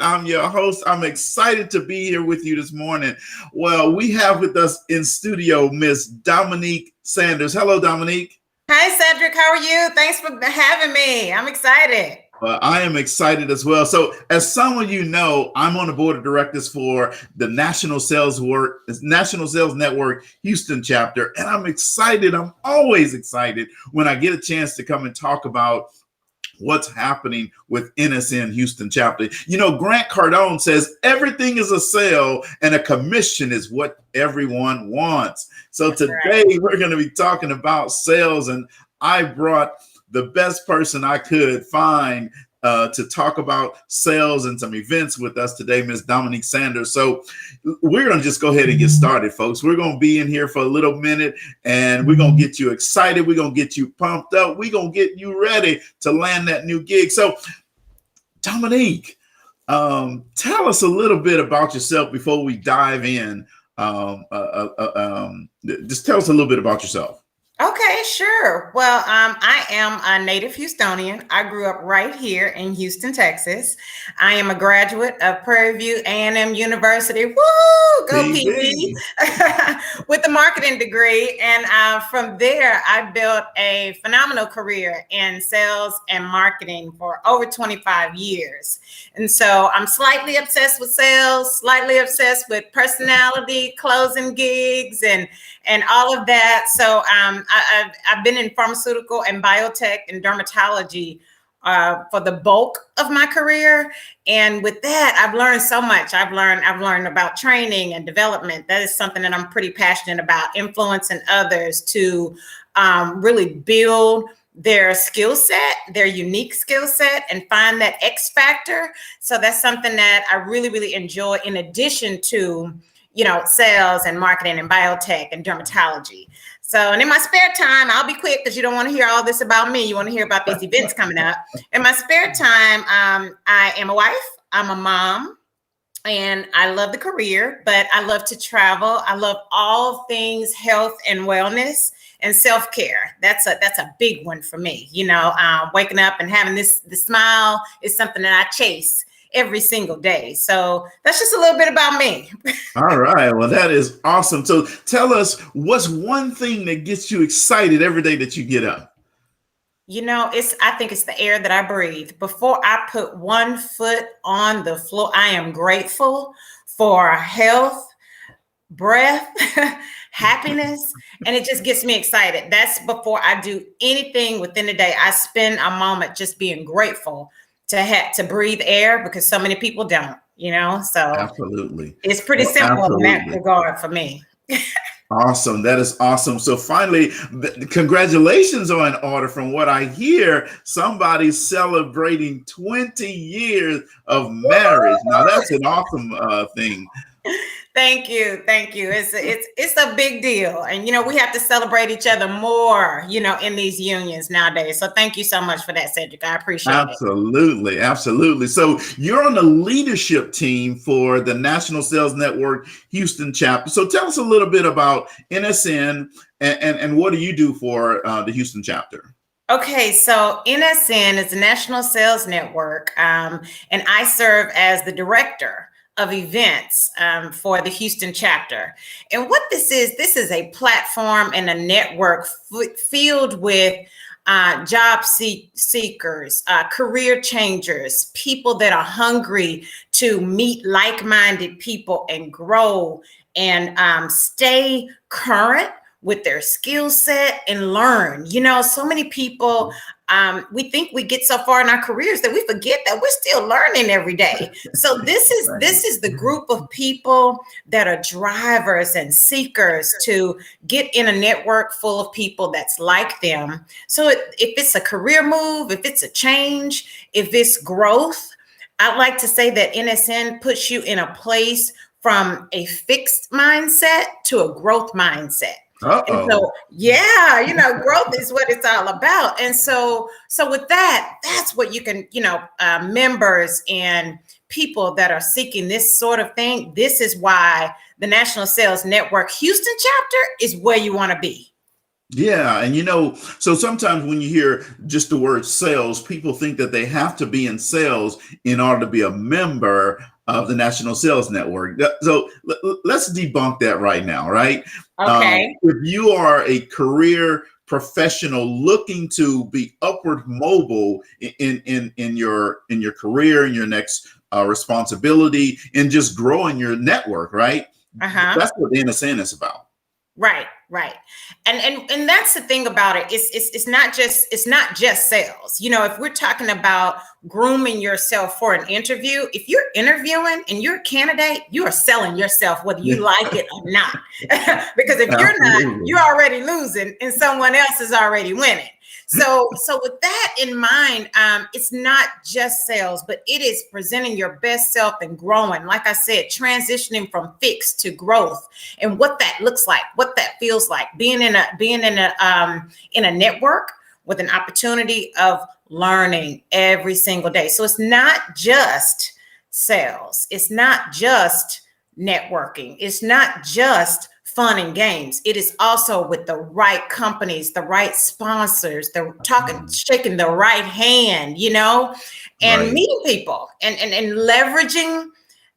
I'm your host. I'm excited to be here with you this morning. Well, we have with us in studio Miss Dominique Sanders. Hello, Dominique. Hi, Cedric. How are you? Thanks for having me. I'm excited. I am excited as well. So, as some of you know, I'm on the board of directors for the National Sales Network Houston chapter, and I'm excited. I'm always excited when I get a chance to come and talk about what's happening with NSN Houston chapter. You know, Grant Cardone says everything is a sale and a commission is what everyone wants. So That's today right. we're going to be talking about sales, and I brought the best person I could find to talk about sales and some events with us today, Miss Dominique Sanders. So we're going to just go ahead and get started, folks. We're going to be in here for a little minute, and we're going to get you excited. We're going to get you pumped up. We're going to get you ready to land that new gig. So, Dominique, tell us a little bit about yourself before we dive in. Just tell us a little bit about yourself. Okay, sure. Well, I am a native Houstonian. I grew up right here in Houston, Texas. I am a graduate of Prairie View A&M University. Woo! Go PV! With a marketing degree. And from there, I built a phenomenal career in sales and marketing for over 25 years. And so I'm slightly obsessed with sales, slightly obsessed with personality, closing gigs, and all of that. So I've been in pharmaceutical and biotech and dermatology for the bulk of my career. And with that, I've learned so much. I've learned about training and development. That is something that I'm pretty passionate about, influencing others to really build their skill set, their unique skill set, and find that X factor. So that's something that I really, really enjoy in addition to sales and marketing and biotech and dermatology. So, and in my spare time, I'll be quick because you don't want to hear all this about me. You want to hear about these events coming up. In my spare time, I am a wife, I'm a mom, and I love the career, but I love to travel. I love all things health and wellness and self-care. That's a big one for me. Waking up and having the smile is something that I chase every single day. So that's just a little bit about me. All right. Well, that is awesome. So tell us, what's one thing that gets you excited every day that you get up? I think it's the air that I breathe. Before I put one foot on the floor, I am grateful for health, breath, happiness, and it just gets me excited. That's before I do anything within the day. I spend a moment just being grateful to breathe air because so many people don't, so absolutely, it's pretty simple in that regard for me. Awesome. That is awesome. So finally, congratulations are in order. From what I hear, somebody's celebrating 20 years of marriage. Now that's an awesome thing. Thank you. It's a big deal. And, we have to celebrate each other more, in these unions nowadays. So thank you so much for that, Cedric. I appreciate it. Absolutely. So you're on the leadership team for the National Sales Network Houston chapter. So tell us a little bit about NSN and what do you do for the Houston chapter? Okay, so NSN is the National Sales Network, and I serve as the director of events for the Houston chapter. And what this is a platform and a network filled with job seekers, career changers, people that are hungry to meet like-minded people and grow and stay current with their skill set and learn. So many people, we think we get so far in our careers that we forget that we're still learning every day. So this is the group of people that are drivers and seekers to get in a network full of people that's like them. So if it's a career move, if it's a change, if it's growth, I'd like to say that NSN puts you in a place from a fixed mindset to a growth mindset. And so, growth is what it's all about. And so with that, that's what you can, members and people that are seeking this sort of thing. This is why the National Sales Network Houston chapter is where you want to be. Yeah, and so sometimes when you hear just the word sales, people think that they have to be in sales in order to be a member of the National Sales Network. So let's debunk that right now, right? Okay. If you are a career professional looking to be upward mobile in your career, in your next responsibility, and just growing your network, right? Uh-huh. That's what the NSN is about. Right, right. And that's the thing about it. It's not just sales. If we're talking about grooming yourself for an interview, if you're interviewing and you're a candidate, you are selling yourself whether you like it or not. Because if you're not, Absolutely. you're already losing and someone else is already winning. So with that in mind, it's not just sales, but it is presenting your best self and growing. Like I said, transitioning from fixed to growth, and what that looks like, what that feels like, being in a network with an opportunity of learning every single day. So it's not just sales. It's not just networking. It's not just fun and games. It is also with the right companies, the right sponsors, the talking, shaking the right hand, and Right. meeting people and leveraging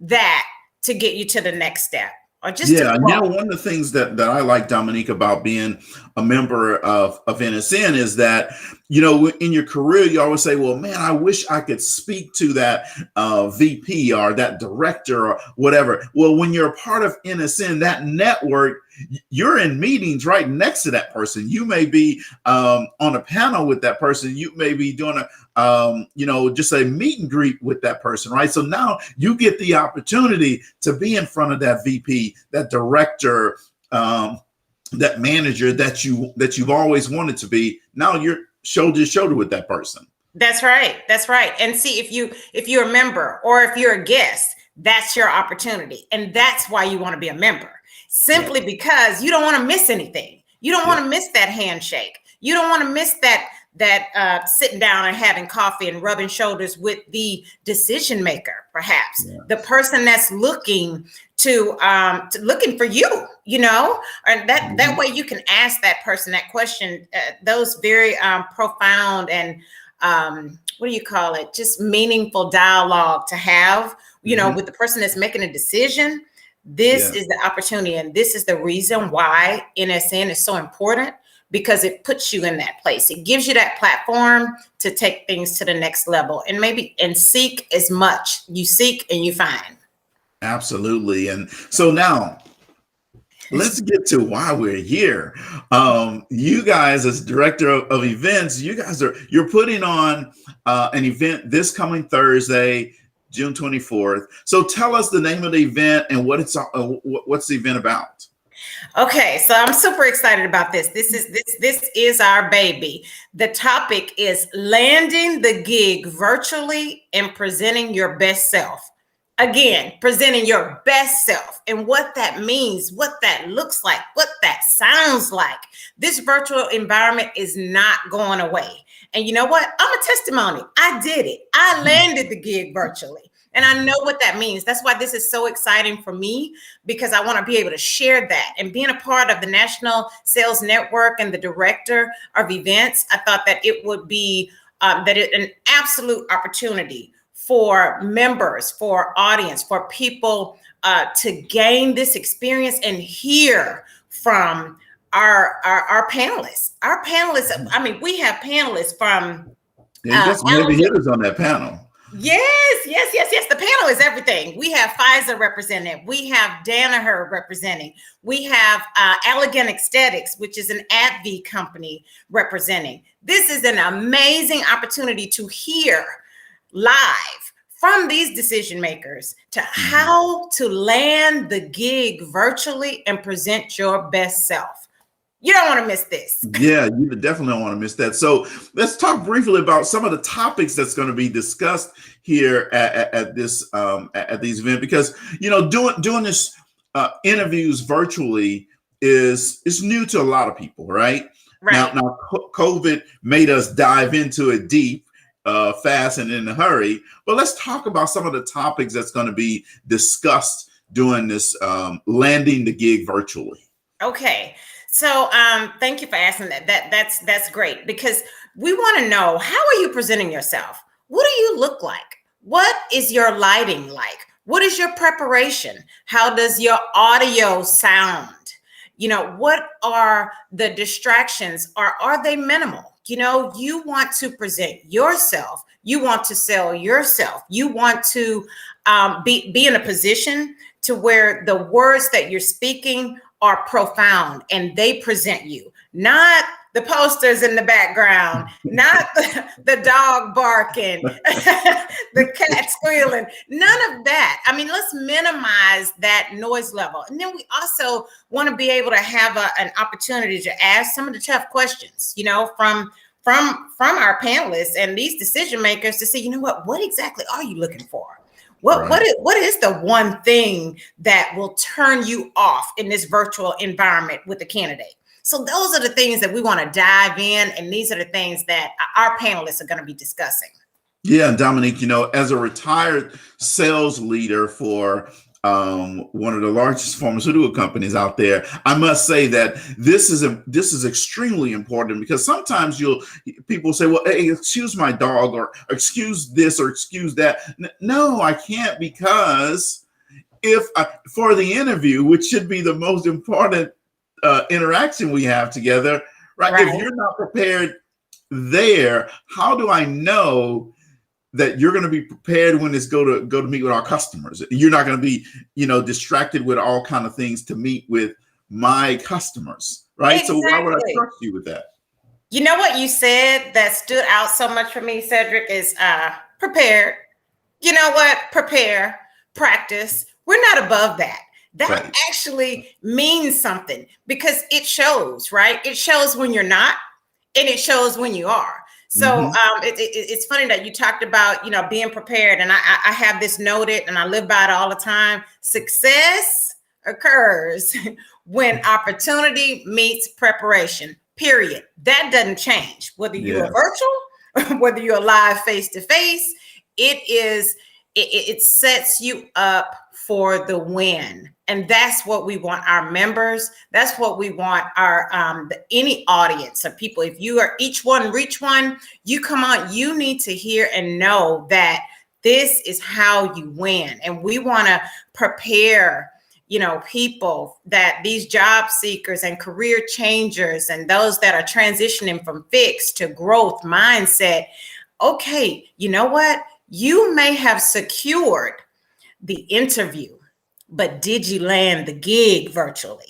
that to get you to the next step or just to Yeah, and grow. one of the things that I like, Dominique, about being a member of NSN is that, in your career, you always say, well, man, I wish I could speak to that VP or that director or whatever. Well, when you're a part of NSN, that network, you're in meetings right next to that person. You may be on a panel with that person. You may be doing just a meet and greet with that person, right? So now you get the opportunity to be in front of that VP, that director, that manager that you've always wanted to be. Now you're shoulder to shoulder with that person. That's right. That's right. And see, if you're a member or if you're a guest, that's your opportunity. And that's why you want to be a member. Yeah, Simply because you don't want to miss anything. You don't yeah, want to miss that handshake. You don't want to miss that sitting down and having coffee and rubbing shoulders with the decision maker, perhaps yeah. the person that's looking to looking for you, and that Mhm. way you can ask that person that question, those very profound and what do you call it? Just meaningful dialogue to have, Mhm. with the person that's making a decision. This Yeah. is the opportunity, and this is the reason why NSN is so important because it puts you in that place. It gives you that platform to take things to the next level and seek as much. You seek and you find. Absolutely. And so now let's get to why we're here. You guys, as director of events, you're putting on an event this coming Thursday, June 24th. So tell us the name of the event and what's the event about. Okay, so I'm super excited about this. This is our baby. The topic is landing the gig virtually and presenting your best self. Again, presenting your best self and what that means, what that looks like, what that sounds like. This virtual environment is not going away. And you know what? I'm a testimony. I did it. I landed the gig virtually. And I know what that means. That's why this is so exciting for me, because I want to be able to share that. And being a part of the National Sales Network and the director of events, I thought that it would be an absolute opportunity for members, for audience, for people to gain this experience and hear from our panelists. Our panelists, I mean, we have panelists from Yeah, you got some heavy Alabama. hitters on that panel. Yes, yes, yes, yes. The panel is everything. We have Pfizer represented. We have Danaher representing. We have Elegant Aesthetics, which is an AbbVie company, representing. This is an amazing opportunity to hear live from these decision makers to how to land the gig virtually and present your best self. You don't want to miss this. Yeah, you definitely don't want to miss that. So let's talk briefly about some of the topics that's going to be discussed here at this at these events, because doing this interviews virtually is new to a lot of people, right? Now, Right. COVID made us dive into it deep, fast, and in a hurry. But let's talk about some of the topics that's going to be discussed during this landing the gig virtually. Okay. So thank you for asking that. That's great, because we want to know, how are you presenting yourself? What do you look like? What is your lighting like? What is your preparation? How does your audio sound? What are the distractions? Are they minimal? You want to present yourself. You want to sell yourself. You want to be in a position to where the words that you're speaking are profound and they present you, not the posters in the background, not the dog barking, the cat squealing, none of that. I mean, let's minimize that noise level. And then we also want to be able to have an opportunity to ask some of the tough questions, from our panelists and these decision makers, to say, what exactly are you looking for? What is the one thing that will turn you off in this virtual environment with the candidate? So those are the things that we want to dive in, and these are the things that our panelists are going to be discussing. Yeah, Dominique, as a retired sales leader for one of the largest pharmaceutical companies out there, I must say that this is extremely important, because sometimes people say, well, hey, excuse my dog, or excuse this, or excuse that. No, I can't, because for the interview, which should be the most important interaction we have together, right? If you're not prepared there, how do I know that you're going to be prepared when it's go to meet with our customers? You're not going to be, distracted with all kind of things to meet with my customers, right? Exactly. So why would I trust you with that? You know what you said that stood out so much for me, Cedric, is prepared. You know what? Prepare, practice. We're not above that. That actually means something, because it shows, right? It shows when you're not, and it shows when you are. So it's funny that you talked about, being prepared. And I have this noted, and I live by it all the time. Success occurs when opportunity meets preparation, period. That doesn't change. Whether you're virtual, whether you're live face-to-face, it sets you up for the win. And that's what we want our members. That's what we want our any audience of people. If you are each one reach one, you come on, you need to hear and know that this is how you win. And we want to prepare, people, that these job seekers and career changers and those that are transitioning from fixed to growth mindset. Okay, you know what? You may have secured the interview, but did you land the gig virtually?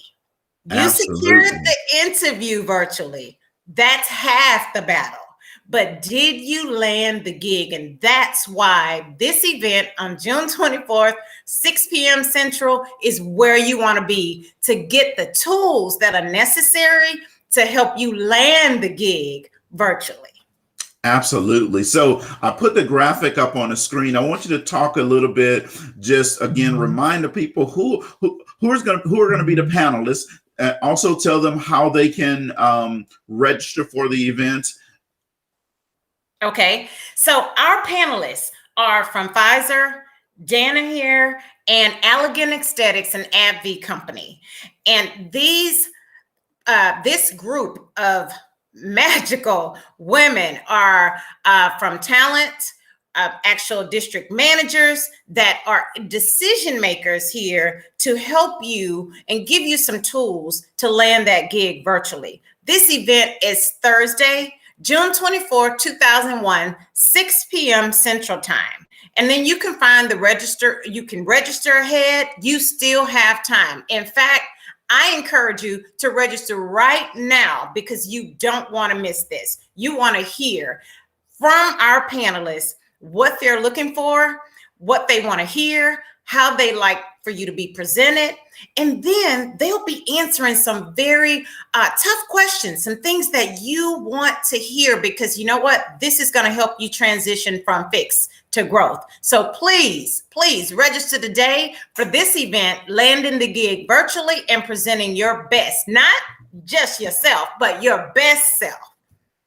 You secured the interview virtually. That's half the battle. But did you land the gig? And that's why this event on June 24th, 6 p.m. Central, is where you want to be to get the tools that are necessary to help you land the gig virtually. Absolutely. So I put the graphic up on the screen. I want you to talk a little bit, just again, remind the people who are going to be the panelists, and also tell them how they can register for the event. Okay. So our panelists are from Pfizer, Danaher, and Allergan Aesthetics and AbbVie Company. And this group of magical women are from talent, actual district managers that are decision makers here to help you and give you some tools to land that gig virtually. This event is Thursday, June 24, 2001, 6 p.m. Central Time. And then you can find you can register ahead. You still have time. In fact, I encourage you to register right now, because you don't want to miss this. You want to hear from our panelists what they're looking for, what they want to hear, how they like for you to be presented. And then they'll be answering some very tough questions, some things that you want to hear, because you know what? This is going to help you transition from fixed to growth. So please register today for this event, landing the gig virtually and presenting your best, not just yourself, but your best self.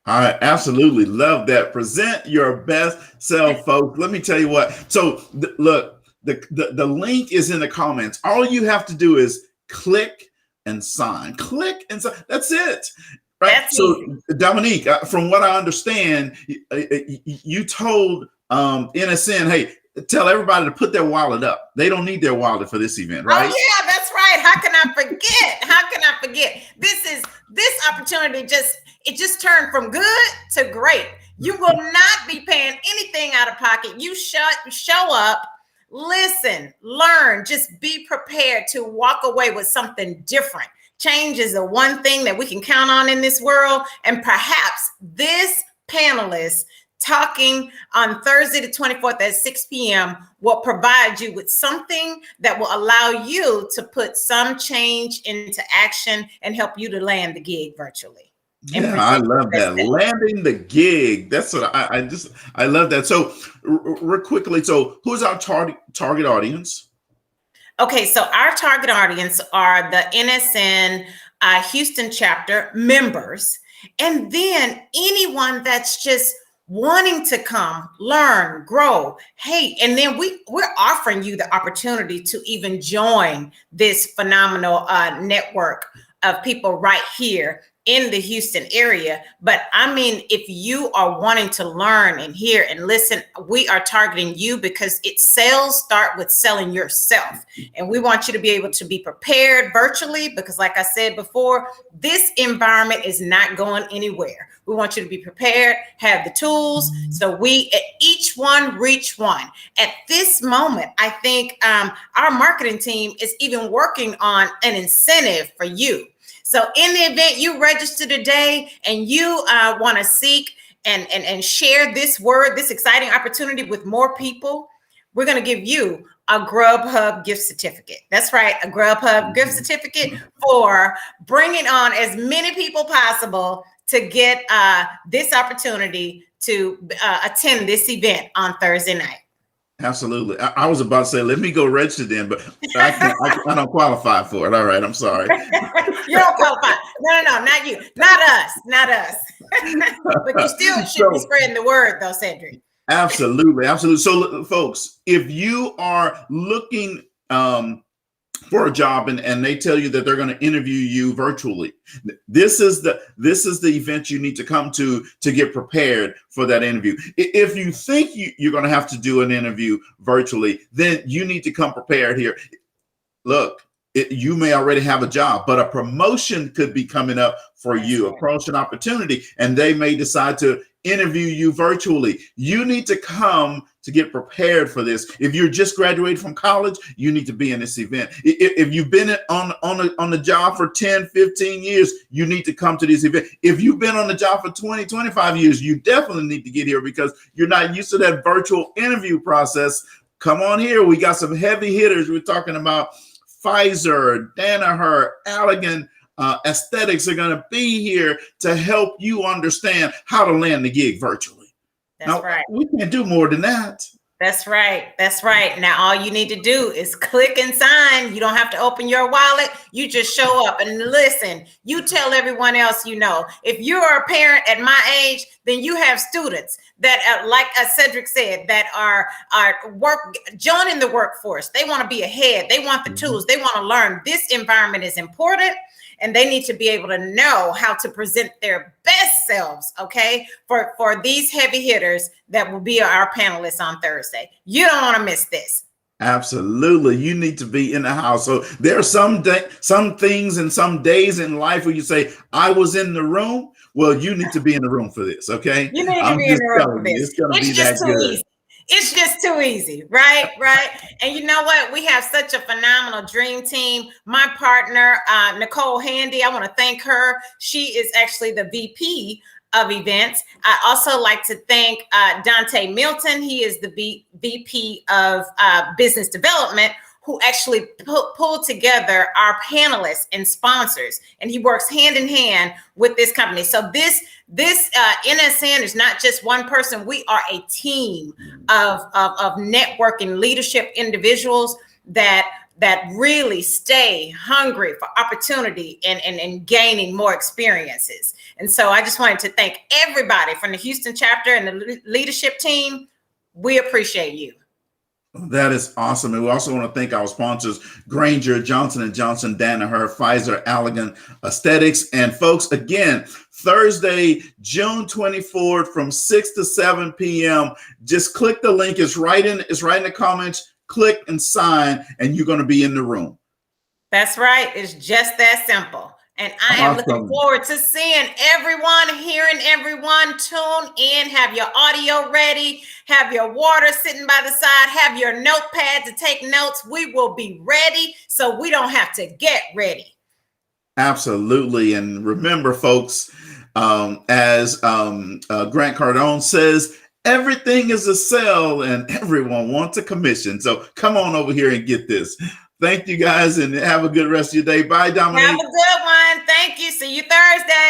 I absolutely love that. Present your best self, folks. Let me tell you what. So look, the link is in the comments. All you have to do is click and sign. Click and sign. That's it. Right. That's So, easy. Dominique, from what I understand, you told NSN, hey, tell everybody to put their wallet up. They don't need their wallet for this event, right? Oh yeah, that's right. How can I forget? How can I forget? This opportunity just turned from good to great. You will not be paying anything out of pocket. You show up, listen, learn, just be prepared to walk away with something different. Change is the one thing that we can count on in this world, and perhaps this panelist talking on Thursday the 24th at 6 p.m. will provide you with something that will allow you to put some change into action and help you to land the gig virtually. Yeah, I love that. Landing the gig. That's what I love that. So real quickly, so who's our target audience? Okay, so our target audience are the NSN Houston chapter members, and then anyone that's just wanting to come, learn, grow. Hey, and then we're offering you the opportunity to even join this phenomenal network of people right here in the Houston area. But I mean, if you are wanting to learn and hear and listen, we are targeting you because sales start with selling yourself. And we want you to be able to be prepared virtually because like I said before, this environment is not going anywhere. We want you to be prepared, have the tools. So we, each one reach one. At this moment, I think our marketing team is even working on an incentive for you. So in the event you register today and you want to seek and share this exciting opportunity with more people, we're going to give you a Grubhub gift certificate. That's right, a Grubhub gift certificate for bringing on as many people possible to get this opportunity to attend this event on Thursday night. Absolutely. I was about to say, let me go register then, but I don't qualify for it. All right. I'm sorry. You don't qualify. No, not you. Not us. But you still should be spreading the word though, Cedric. Absolutely. So folks, if you are looking for a job and they tell you that they're going to interview you virtually, this is the event you need to come to get prepared for that interview. If you think you're going to have to do an interview virtually, then you need to come prepared here. Look, you may already have a job, but a promotion could be coming up for you, a promotion opportunity, and they may decide to interview you virtually. You need to come to get prepared for this. If you're just graduated from college, you need to be in this event. If you've been on the job for 10, 15 years, you need to come to this event. If you've been on the job for 20, 25 years, you definitely need to get here because you're not used to that virtual interview process. Come on here. We got some heavy hitters. We're talking about Pfizer, Danaher, Allergan, Aesthetics are going to be here to help you understand how to land the gig virtually. That's right. We can't do more than that. That's right. Now, all you need to do is click and sign. You don't have to open your wallet. You just show up and listen. You tell everyone else you know. If you're a parent at my age, then you have students that, like Cedric said, that are joining the workforce. They want to be ahead. They want the tools. They want to learn. This environment is important. And they need to be able to know how to present their best selves, okay, for these heavy hitters that will be our panelists on Thursday. You don't want to miss this. Absolutely. You need to be in the house. So there are some things and some days in life where you say, I was in the room. Well, you need to be in the room for this, okay? You need to be in the room for this. It's going to be that good. Easy. It's just too easy, right? And you know what? We have such a phenomenal dream team. My partner, Nicole Handy, I want to thank her. She is actually the VP of events. I also like to thank Dante Milton. He is the VP of business development, who actually pulled together our panelists and sponsors, and he works hand in hand with this company. So this NSN is not just one person. We are a team of networking leadership individuals that really stay hungry for opportunity and gaining more experiences. And so I just wanted to thank everybody from the Houston chapter and the leadership team. We appreciate you. That is awesome. And we also want to thank our sponsors, Granger, Johnson & Johnson, Danaher, Pfizer, Allergan Aesthetics. And folks, again, Thursday, June 24th from 6 to 7 p.m. Just click the link. It's right in the comments. Click and sign, and you're going to be in the room. That's right. It's just that simple. And I am looking forward to seeing everyone, hearing everyone. Tune in, have your audio ready, have your water sitting by the side, have your notepad to take notes. We will be ready so we don't have to get ready. Absolutely. And remember, folks, as Grant Cardone says, everything is a sale and everyone wants a commission. So come on over here and get this. Thank you guys and have a good rest of your day. Bye, Dominique. Have a good one. Thank you. See you Thursday.